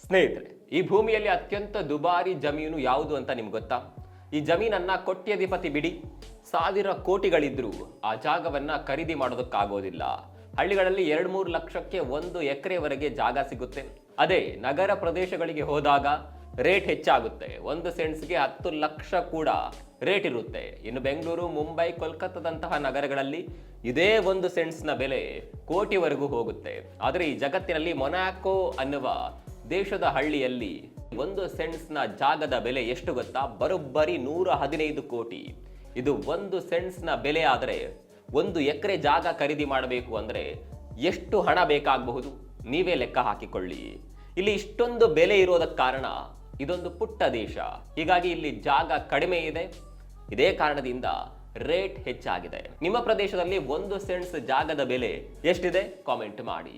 ಸ್ನೇಹಿತರೆ, ಈ ಭೂಮಿಯಲ್ಲಿ ಅತ್ಯಂತ ದುಬಾರಿ ಜಮೀನು ಯಾವುದು ಅಂತ ನಿಮ್ಗೆ ಗೊತ್ತಾ? ಈ ಜಮೀನನ್ನ ಕೋಟ್ಯಧಿಪತಿ ಬಿಡಿ 1000 ಕೋಟಿಗಳಿದ್ರೂ ಆ ಜಾಗವನ್ನ ಖರೀದಿ ಮಾಡೋದಕ್ಕಾಗೋದಿಲ್ಲ. ಹಳ್ಳಿಗಳಲ್ಲಿ 2-3 ಲಕ್ಷಕ್ಕೆ 1 ಎಕರೆವರೆಗೆ ಜಾಗ ಸಿಗುತ್ತೆ. ಅದೇ ನಗರ ಪ್ರದೇಶಗಳಿಗೆ ಹೋದಾಗ ರೇಟ್ ಹೆಚ್ಚಾಗುತ್ತೆ. 1 ಸೆಂಟ್ಸ್ಗೆ 10 ಲಕ್ಷ ಕೂಡ ರೇಟ್ ಇರುತ್ತೆ. ಇನ್ನು ಬೆಂಗಳೂರು, ಮುಂಬೈ, ಕೋಲ್ಕತ್ತಾದಂತಹ ನಗರಗಳಲ್ಲಿ ಇದೇ 1 ಸೆಂಟ್ಸ್ನ ಬೆಲೆ ಕೋಟಿವರೆಗೂ ಹೋಗುತ್ತೆ. ಆದರೆ ಈ ಜಗತ್ತಿನಲ್ಲಿ ಮೊನಾಕೋ ಅನ್ನುವ ದೇಶದ ಹಳ್ಳಿಯಲ್ಲಿ 1 ಸೆಂಟ್ಸ್ನ ಜಾಗದ ಬೆಲೆ ಎಷ್ಟು ಗೊತ್ತಾ? ಬರೋಬ್ಬರಿ 115 ಕೋಟಿ. ಇದು 1 ಸೆಂಟ್ಸ್ನ ಬೆಲೆ. ಆದರೆ 1 ಎಕರೆ ಜಾಗ ಖರೀದಿ ಮಾಡಬೇಕು ಅಂದರೆ ಎಷ್ಟು ಹಣ ಬೇಕಾಗಬಹುದು ನೀವೇ ಲೆಕ್ಕ ಹಾಕಿಕೊಳ್ಳಿ. ಇಲ್ಲಿ ಇಷ್ಟೊಂದು ಬೆಲೆ ಇರೋದಕ್ಕೆ ಕಾರಣ ಇದೊಂದು ಪುಟ್ಟ ದೇಶ. ಹೀಗಾಗಿ ಇಲ್ಲಿ ಜಾಗ ಕಡಿಮೆ ಇದೆ. ಇದೇ ಕಾರಣದಿಂದ ರೇಟ್ ಹೆಚ್ಚಾಗಿದೆ. ನಿಮ್ಮ ಪ್ರದೇಶದಲ್ಲಿ 1 ಸೆಂಟ್ಸ್ ಜಾಗದ ಬೆಲೆ ಎಷ್ಟಿದೆ? ಕಾಮೆಂಟ್ ಮಾಡಿ.